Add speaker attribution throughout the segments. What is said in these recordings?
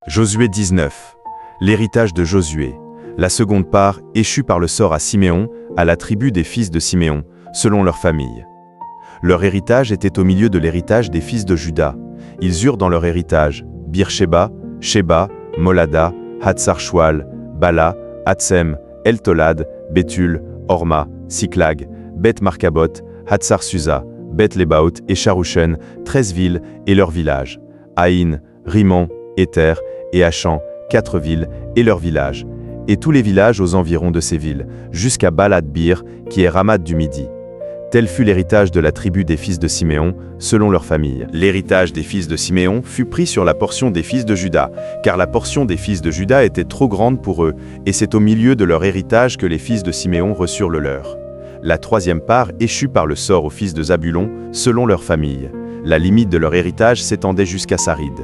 Speaker 1: Josué 19. L'héritage de Josué. La seconde part, échue par le sort à Siméon, à la tribu des fils de Siméon, selon leur famille. Leur héritage était au milieu de l'héritage des fils de Juda. Ils eurent dans leur héritage Beersheba, Sheba, Molada, Hatsar-Shual, Bala, Hatsem, Eltolad, Béthul, Horma, Siklag, Beth-Markabot, Hatsar-Susa, Beth-Lebaot et Charushen, 13 villes et leurs villages. Haïn, Rimon, Éther et Achan, 4 villes et leurs villages, et tous les villages aux environs de ces villes, jusqu'à Balat-Bir, qui est Ramat du Midi. Tel fut l'héritage de la tribu des fils de Siméon, selon leur famille. L'héritage des fils de Siméon fut pris sur la portion des fils de Juda, car la portion des fils de Juda était trop grande pour eux, et c'est au milieu de leur héritage que les fils de Siméon reçurent le leur. La troisième part échut par le sort aux fils de Zabulon, selon leur famille. La limite de leur héritage s'étendait jusqu'à Sarid.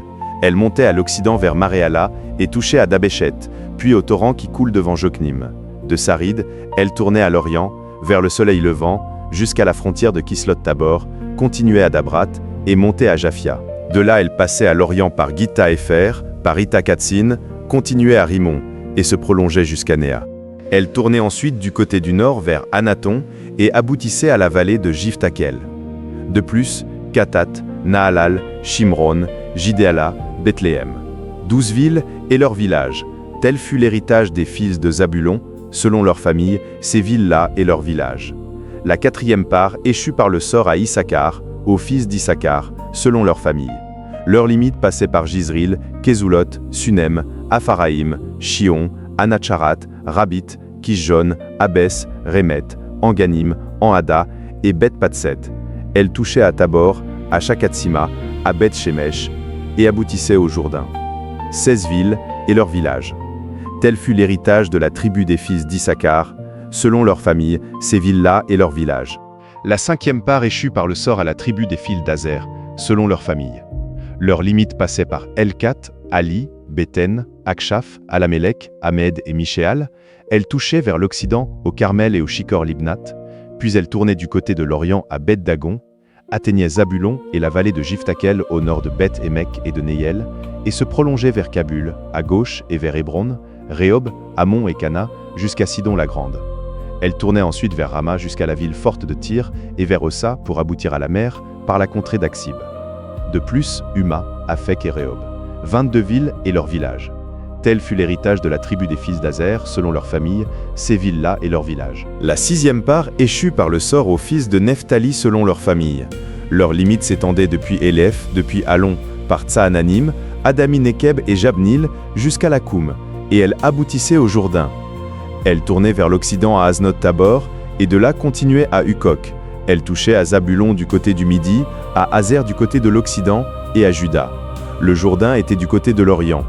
Speaker 1: Elle montait à l'occident vers Maréala et touchait à Dabéchet, puis au torrent qui coule devant Joknim. De Sarid, elle tournait à l'orient, vers le soleil levant, jusqu'à la frontière de Kislot-Tabor, continuait à Dabrat et montait à Japhia. De là, elle passait à l'orient par Gitta-Épher, par Ita-Katsin, continuait à Rimon et se prolongeait jusqu'à Néa. Elle tournait ensuite du côté du nord vers Anaton et aboutissait à la vallée de Jiftakel. De plus, Katat, Nahalal, Shimron, Jidéala, Bethléem. 12 villes et leurs villages. Tel fut l'héritage des fils de Zabulon, selon leur famille, ces villes-là et leurs villages. La quatrième part échut par le sort à Issachar, aux fils d'Issachar, selon leur famille. Leurs limites passaient par Jizril, Kézulot, Sunem, Apharaïm, Shion, Anacharat, Rabit, Kishjon, Abès, Rémet, Anganim, Anhada et Beth-Patset. Elle touchait à Tabor, à Shakatsima, à Beth-Shemesh, et aboutissait au Jourdain. 16 villes et leurs villages. Tel fut l'héritage de la tribu des fils d'Issachar, selon leur famille, ces villes-là et leurs villages. La cinquième part échut par le sort à la tribu des fils d'Azer, selon leur famille. Leurs limites passaient par Elkat, Ali, Béten, Akshaf, Alamelech, Ahmed et Michéal. Elle touchait vers l'occident, au Carmel et au Shikor-Libnat, puis elle tournait du côté de l'orient à Beth-Dagon, atteignait Zabulon et la vallée de Jiftakel au nord de Beth-Émek et de Neyel, et se prolongeait vers Kabul, à gauche et vers Hébron, Rehob, Hamon et Cana, jusqu'à Sidon-la-Grande. Elle tournait ensuite vers Rama jusqu'à la ville forte de Tyr et vers Ossa pour aboutir à la mer par la contrée d'Aksib. De plus, Huma, Aphek et Rehob. 22 villes et leurs villages. Tel fut l'héritage de la tribu des fils d'Azer, selon leur famille, ces villes-là et leurs villages. La sixième part échut par le sort aux fils de Nephtali selon leur famille. Leurs limites s'étendaient depuis Éléph, depuis Allon, par Tsaananim, Adami-Nekeb et Jabnil, jusqu'à Lakoum, et elle aboutissait au Jourdain. Elle tournait vers l'occident à Aznot-Tabor, et de là continuait à Hukok. Elle touchait à Zabulon du côté du Midi, à Azer du côté de l'Occident, et à Juda. Le Jourdain était du côté de l'Orient.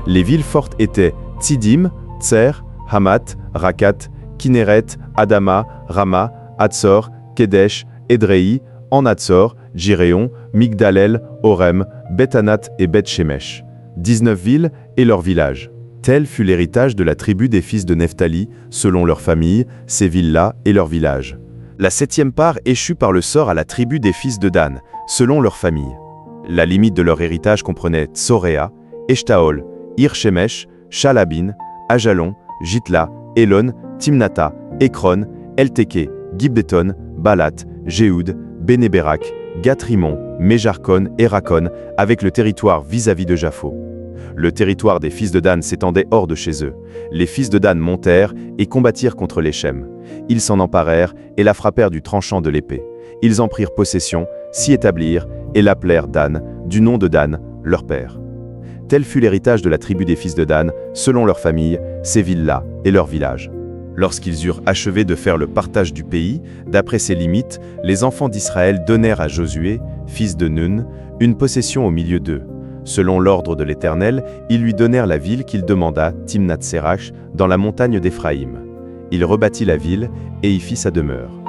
Speaker 1: Les villes fortes étaient Tsidim, Tser, Hamat, Rakat, Kinneret, Adama, Rama, Hatzor, Kedesh, Edrei, Anatsor, Jiréon, Migdalel, Orem, Bethanat et Beth-Shemesh. 19 villes et leurs villages. Tel fut l'héritage de la tribu des fils de Nephtali, selon leur famille, ces villes-là et leurs villages. La septième part échut par le sort à la tribu des fils de Dan, selon leur famille. La limite de leur héritage comprenait Tsoréa, Eshtaol, Ir-Shemesh, Shalabin, Ajalon, Jitla, Elon, Timnata, Ekron, Elteke, Gibbeton, Balat, Jéhoud, Bénéberak, Gathrimon, Méjarkon et Rakon, avec le territoire vis-à-vis de Japho. Le territoire des fils de Dan s'étendait hors de chez eux. Les fils de Dan montèrent et combattirent contre les Shem. Ils s'en emparèrent et la frappèrent du tranchant de l'épée. Ils en prirent possession, s'y établirent et l'appelèrent Dan, du nom de Dan, leur père. Tel fut l'héritage de la tribu des fils de Dan, selon leur famille, ces villes-là et leurs villages. Lorsqu'ils eurent achevé de faire le partage du pays, d'après ses limites, les enfants d'Israël donnèrent à Josué, fils de Nun, une possession au milieu d'eux. Selon l'ordre de l'Éternel, ils lui donnèrent la ville qu'il demanda, Timnath-Sérach, dans la montagne d'Éphraïm. Il rebâtit la ville et y fit sa demeure.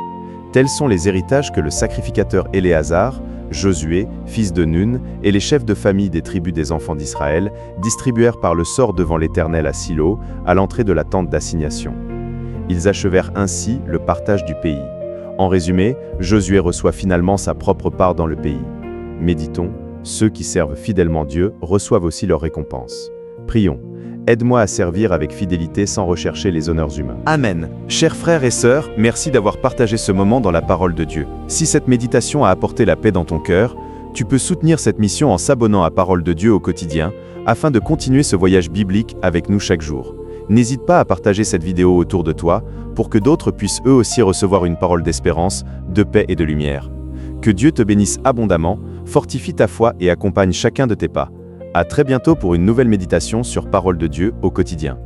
Speaker 1: Tels sont les héritages que le sacrificateur Éléazar, Josué, fils de Nun, et les chefs de famille des tribus des enfants d'Israël distribuèrent par le sort devant l'Éternel à Silo, à l'entrée de la tente d'assignation. Ils achevèrent ainsi le partage du pays. En résumé, Josué reçoit finalement sa propre part dans le pays. Méditons, ceux qui servent fidèlement Dieu reçoivent aussi leur récompense. Prions. Aide-moi à servir avec fidélité sans rechercher les honneurs humains. Amen. Chers frères et sœurs, merci d'avoir partagé ce moment dans la parole de Dieu. Si cette méditation a apporté la paix dans ton cœur, tu peux soutenir cette mission en s'abonnant à Parole de Dieu au quotidien, afin de continuer ce voyage biblique avec nous chaque jour. N'hésite pas à partager cette vidéo autour de toi, pour que d'autres puissent eux aussi recevoir une parole d'espérance, de paix et de lumière. Que Dieu te bénisse abondamment, fortifie ta foi et accompagne chacun de tes pas. À très bientôt pour une nouvelle méditation sur Parole de Dieu au quotidien.